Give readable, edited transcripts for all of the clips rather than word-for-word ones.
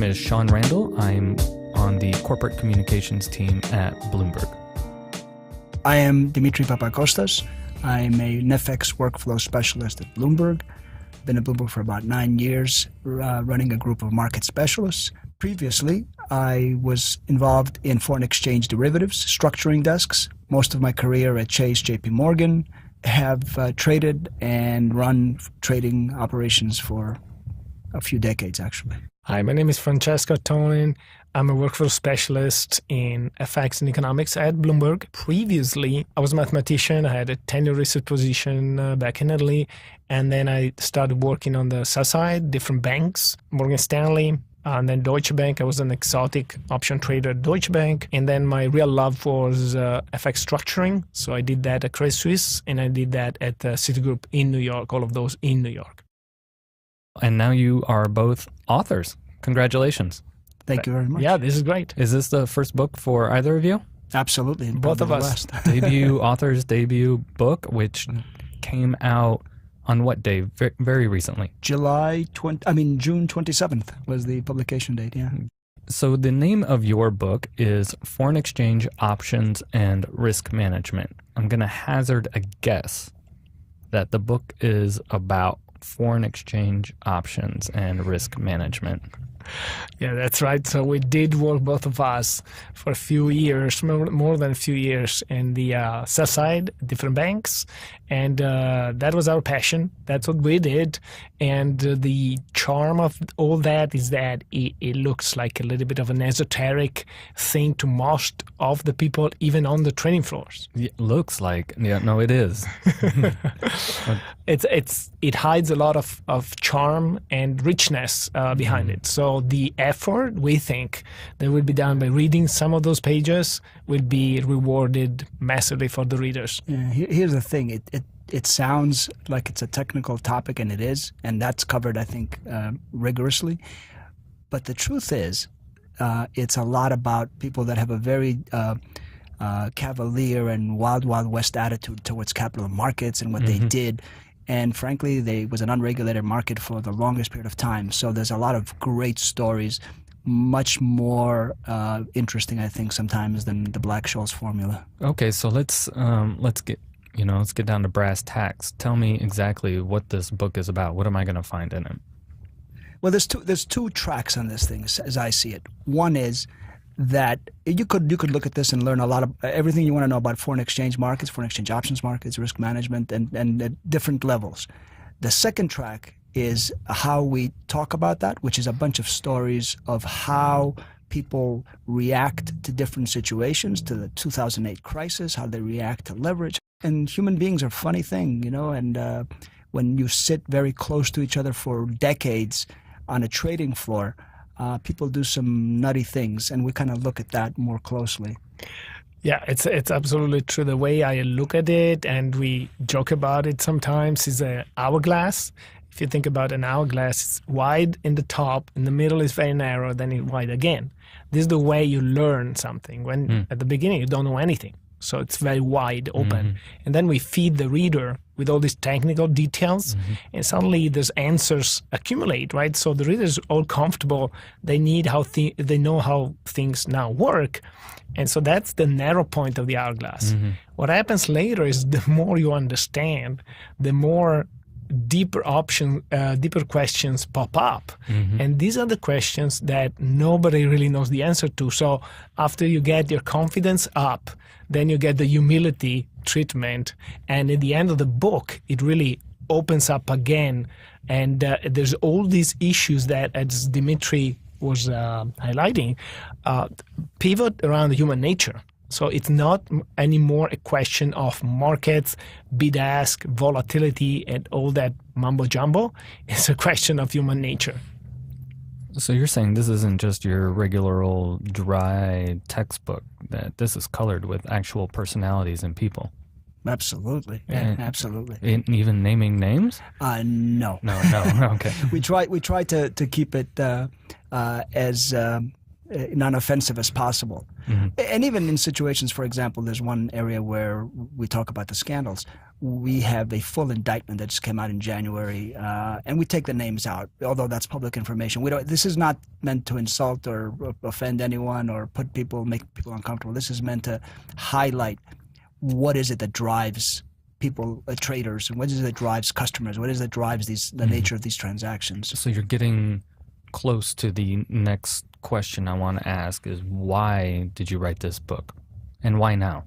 is Sean Randall. I'm on the corporate communications team at Bloomberg. I am Demetri Papacostas. I'm a NFX workflow specialist at Bloomberg. Been at Bloomberg for about 9 years, running a group of market specialists. Previously, I was involved in foreign exchange derivatives, structuring desks. Most of my career at Chase, JP Morgan, have traded and run trading operations for a few decades, actually. Hi, my name is Francesco Tonin. I'm a workflow specialist in FX and economics at Bloomberg. Previously, I was a mathematician. I had a tenure research position back in Italy. And then I started working on the sell side, different banks, Morgan Stanley, and then Deutsche Bank. I was an exotic option trader at Deutsche Bank. And then my real love was FX structuring. So I did that at Credit Suisse, and I did that at Citigroup in New York, all of those in New York. And now you are both authors. Congratulations. Thank you very much. Yeah, this is great. Is this the first book for either of you? Absolutely. Both of us. Author's debut book, which came out on what day? Very recently. June 27th was the publication date, yeah. So the name of your book is Foreign Exchange Options and Risk Management. I'm going to hazard a guess that the book is about foreign exchange options and risk management. Yeah, that's right. So we did work, both of us, for a few years, more than a few years, in the sell side, different banks. And that was our passion. That's what we did. And the charm of all that is that it looks like a little bit of an esoteric thing to most of the people, even on the trading floors. It looks like. Yeah, no, it is. It hides a lot of charm and richness behind it. So the effort, we think, that will be done by reading some of those pages will be rewarded massively for the readers. Yeah, here's the thing. It sounds like it's a technical topic, and it is, and that's covered, I think, rigorously. But the truth is, it's a lot about people that have a very cavalier and wild west attitude towards capital markets and what they did. And frankly, it was an unregulated market for the longest period of time. So there's a lot of great stories, much more interesting, I think, sometimes than the Black-Scholes formula. Okay, so let's get down to brass tacks. Tell me exactly what this book is about. What am I going to find in it? Well, there's two tracks on this thing, as I see it. One is that you could look at this and learn a lot of everything you want to know about foreign exchange markets, foreign exchange options markets, risk management, and at different levels. The second track is how we talk about that, which is a bunch of stories of how people react to different situations, to the 2008 crisis, how they react to leverage. And human beings are a funny thing, and when you sit very close to each other for decades on a trading floor, people do some nutty things, and we kind of look at that more closely. Yeah, it's absolutely true. The way I look at it, and we joke about it sometimes, is an hourglass. If you think about an hourglass, it's wide in the top, in the middle is very narrow, then it's wide again. This is the way you learn something. When at the beginning you don't know anything. So it's very wide open. And then we feed the reader with all these technical details, and suddenly those answers accumulate, right? So the reader is all comfortable. They know how things now work. And so that's the narrow point of the hourglass. What happens later is the more you understand, the more deeper questions pop up. And these are the questions that nobody really knows the answer to. So after you get your confidence up, then you get the humility treatment. And at the end of the book, it really opens up again. And there's all these issues that, as Demetri was highlighting, pivot around human nature. So it's not anymore a question of markets, bid-ask, volatility, and all that mumbo-jumbo. It's a question of human nature. So you're saying this isn't just your regular old dry textbook, that this is colored with actual personalities and people? Absolutely. Yeah, absolutely. Even naming names? No. No. Okay. We try to keep it as non-offensive as possible. And even in situations, for example, there's one area where we talk about the scandals. We have a full indictment that just came out in January, and we take the names out, although that's public information. We don't. This is not meant to insult or offend anyone or make people uncomfortable. This is meant to highlight what is it that drives people, traders, and what is it that drives customers? What is it that drives the nature of these transactions? So you're getting close to the next question I want to ask is, why did you write this book, and why now?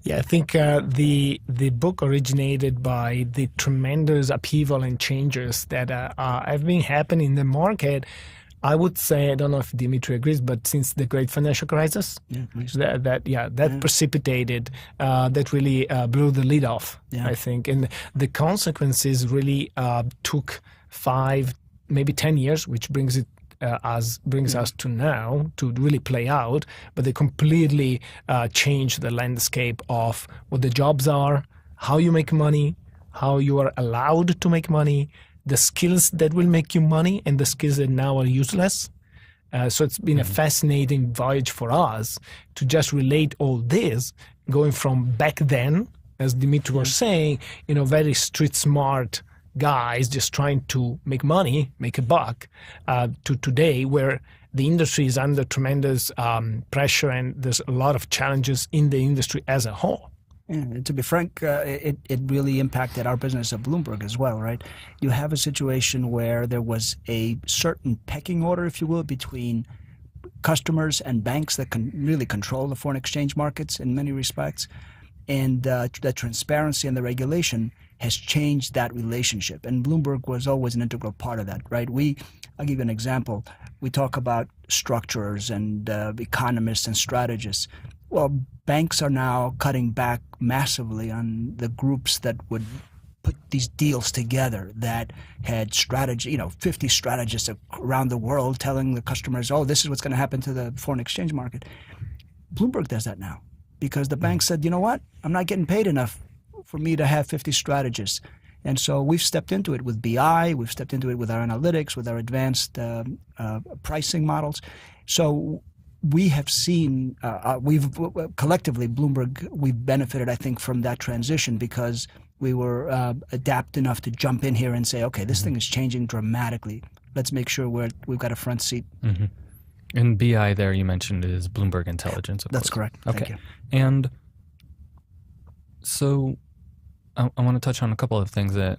Yeah, I think the book originated by the tremendous upheaval and changes that have been happening in the market. I would say, I don't know if Demetri agrees, but since the great financial crisis, that precipitated, that really blew the lid off, I think. And the consequences really took 5, maybe 10 years, which brings us to now to really play out. But they completely changed the landscape of what the jobs are, how you make money, how you are allowed to make money, the skills that will make you money, and the skills that now are useless. So it's been a fascinating voyage for us to just relate all this, going from back then, as Demetri was saying, very street smart guys just trying to make money, make a buck, to today where the industry is under tremendous pressure and there's a lot of challenges in the industry as a whole. And to be frank, it really impacted our business at Bloomberg as well, right? You have a situation where there was a certain pecking order, if you will, between customers and banks that can really control the foreign exchange markets in many respects. And the transparency and the regulation has changed that relationship. And Bloomberg was always an integral part of that, right? I'll give you an example. We talk about structurers and economists and strategists. Well, banks are now cutting back massively on the groups that would put these deals together that had strategy, 50 strategists around the world telling the customers, oh, this is what's going to happen to the foreign exchange market. Bloomberg does that now because the bank said, you know what, I'm not getting paid enough for me to have 50 strategists. And so we've stepped into it with BI, we've stepped into it with our analytics, with our advanced pricing models. So we have seen, we've collectively, Bloomberg, we've benefited, I think, from that transition because we were adept enough to jump in here and say, okay, this thing is changing dramatically. Let's make sure we've got a front seat. And BI there you mentioned is Bloomberg Intelligence, of That's course. correct. Okay. Thank you. And so I want to touch on a couple of things that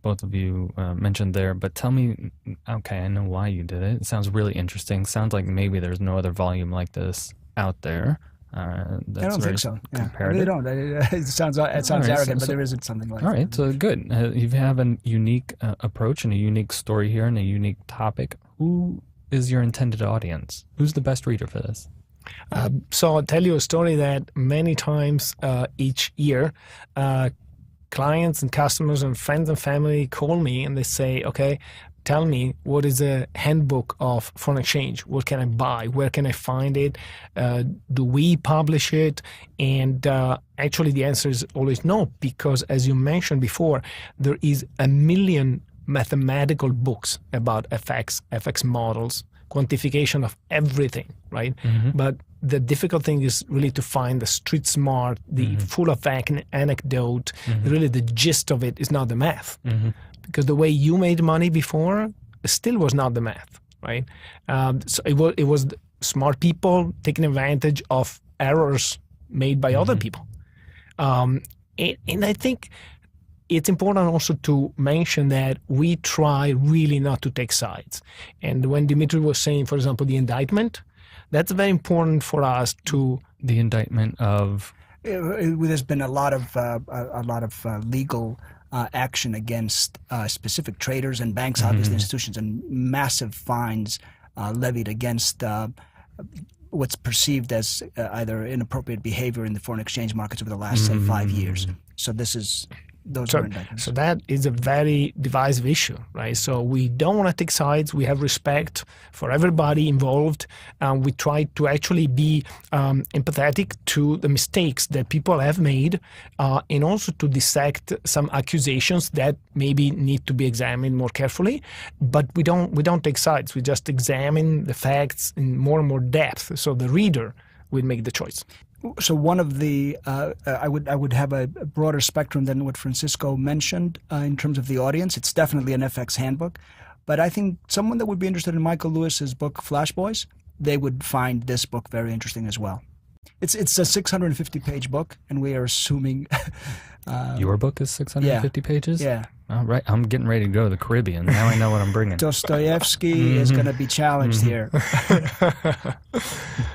both of you mentioned there, but tell me, okay, I know why you did it. It sounds really interesting. Sounds like maybe there's no other volume like this out there. I don't think so. Yeah, I really don't. It sounds arrogant, but there isn't something like that. All right, so good. You have a unique approach and a unique story here and a unique topic. Who is your intended audience? Who's the best reader for this? So I'll tell you a story that many times each year, clients and customers and friends and family call me and they say, okay, tell me what is a handbook of foreign exchange? What can I buy? Where can I find it? Do we publish it? And actually the answer is always no, because as you mentioned before, there is 1 million mathematical books about FX models, quantification of everything, right? But the difficult thing is really to find the street smart, the full of anecdote, really the gist of it is not the math. Because the way you made money before still was not the math, right? So it was smart people taking advantage of errors made by other people. And I think it's important also to mention that we try really not to take sides. And when Demetri was saying, for example, the indictment, that's very important for us to... The indictment of... There's been a lot of legal action against specific traders and banks, obviously institutions, and massive fines levied against what's perceived as either inappropriate behavior in the foreign exchange markets over the last, say, 5 years. So this is those were indictments. So that is a very divisive issue, right? So we don't want to take sides. We have respect for everybody involved. We try to actually be empathetic to the mistakes that people have made, and also to dissect some accusations that maybe need to be examined more carefully. But we don't take sides. We just examine the facts in more and more depth, so the reader will make the choice. So one of the I would have a broader spectrum than what Francesco mentioned in terms of the audience. It's definitely an FX handbook, but I think someone that would be interested in Michael Lewis's book Flash Boys, they would find this book very interesting as well. It's a 650-page book, and we are assuming your book is 650 pages. Yeah. All right, I'm getting ready to go to the Caribbean. Now I know what I'm bringing. Dostoevsky is going to be challenged here.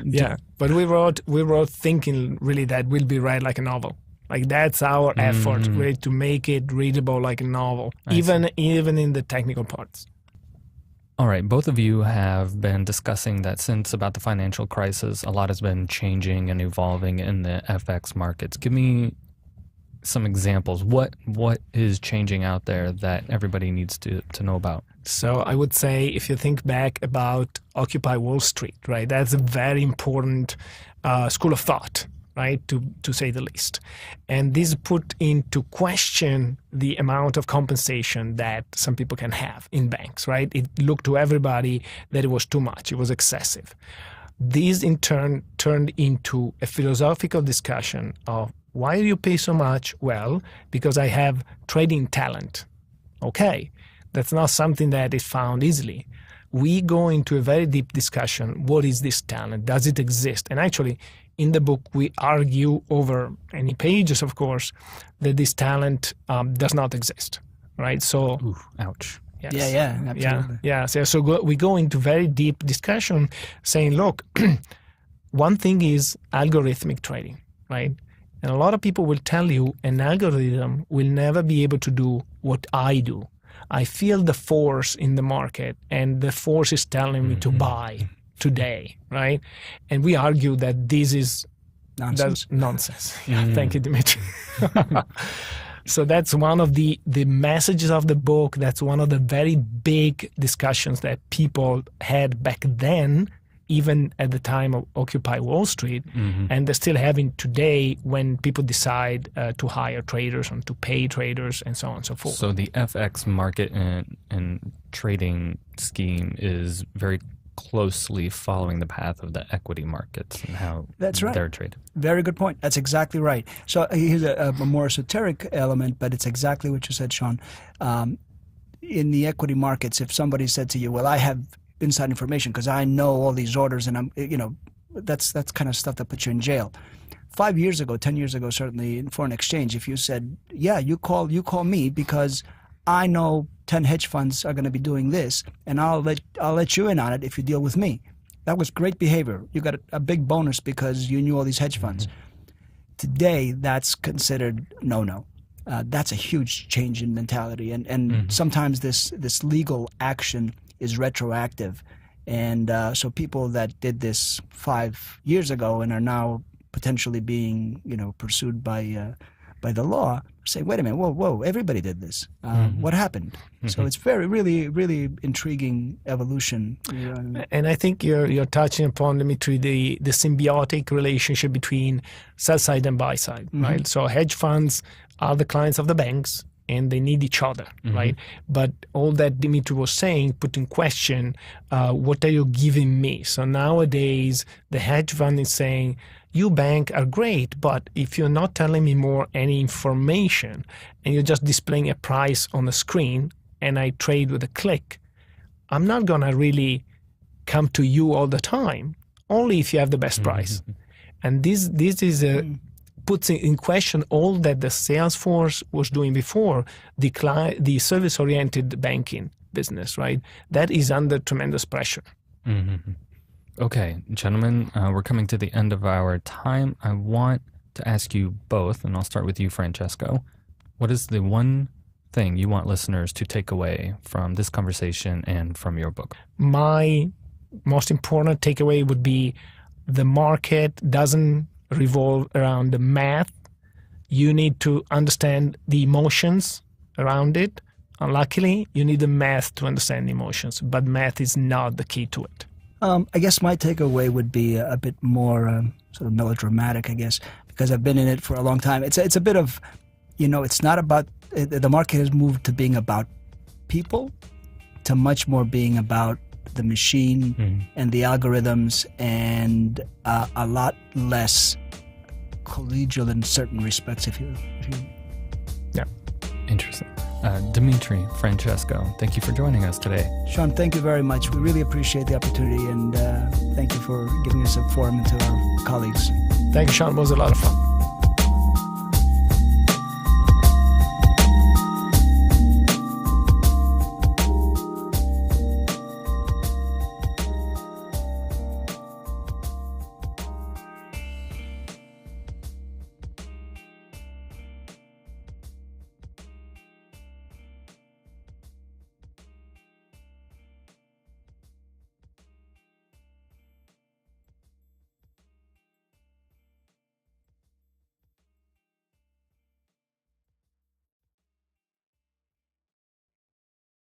Yeah, but we wrote thinking really that will be read like a novel. Like that's our effort, really, to make it readable like a novel, even in the technical parts. All right, both of you have been discussing that since about the financial crisis, a lot has been changing and evolving in the FX markets. Give me some examples. What is changing out there that everybody needs to know about? So I would say if you think back about Occupy Wall Street, right, that's a very important school of thought, right, to say the least. And this put into question the amount of compensation that some people can have in banks, right? It looked to everybody that it was too much, it was excessive. This in turn turned into a philosophical discussion of why do you pay so much? Well, because I have trading talent. Okay, that's not something that is found easily. We go into a very deep discussion. What is this talent? Does it exist? And actually, in the book, we argue over many pages, of course, that this talent does not exist, right? So, ooh, ouch. Yes. Yeah, absolutely. Yeah. So we go into very deep discussion saying, look, one thing is algorithmic trading, right? And a lot of people will tell you an algorithm will never be able to do what I do. I feel the force in the market, and the force is telling me to buy today, right? And we argue that this is nonsense. Yeah, thank you, Demetri. So that's one of the messages of the book. That's one of the very big discussions that people had back then, even at the time of Occupy Wall Street, and they're still having today when people decide to hire traders and to pay traders and so on and so forth. So the FX market and trading scheme is very closely following the path of the equity markets and how they're traded. Very good point. That's exactly right. So here's a more esoteric element, but it's exactly what you said, Sean. In the equity markets, if somebody said to you, well, I have inside information because I know all these orders, and that's kind of stuff that puts you in jail. 5 years ago, 10 years ago, certainly in foreign exchange, if you said, yeah, you call me because I know 10 hedge funds are going to be doing this, and I'll let you in on it if you deal with me. That was great behavior. You got a big bonus because you knew all these hedge funds. Today, that's considered no. That's a huge change in mentality, and sometimes this legal action is retroactive, and so people that did this 5 years ago and are now potentially being pursued by the law say, wait a minute, whoa, everybody did this. What happened? So it's really, really intriguing evolution. And I think you're touching upon, Demetri, the symbiotic relationship between sell side and buy side, right? So hedge funds are the clients of the banks, and they need each other, right? But all that Demetri was saying put in question, what are you giving me? So nowadays, the hedge fund is saying, you bank are great, but if you're not telling me any information, and you're just displaying a price on the screen, and I trade with a click, I'm not going to really come to you all the time, only if you have the best price. And this is puts in question all that the sales force was doing before, the service-oriented banking business, right? That is under tremendous pressure. Okay, gentlemen, we're coming to the end of our time. I want to ask you both, and I'll start with you, Francesco. What is the one thing you want listeners to take away from this conversation and from your book? My most important takeaway would be the market doesn't revolve around the math. you need to understand the emotions around it. Unluckily, you need the math to understand the emotions, but math is not the key to it. I guess my takeaway would be a bit more sort of melodramatic, I guess, because I've been in it for a long time. It's a bit of, it's not about, the market has moved to being about people to much more being about the machine and the algorithms, and a lot less collegial in certain respects, if you Yeah. Interesting. Demetri, Francesco, thank you for joining us today. Sean, thank you very much. We really appreciate the opportunity, and thank you for giving us a forum to our colleagues. Thank you, Sean. It was a lot of fun.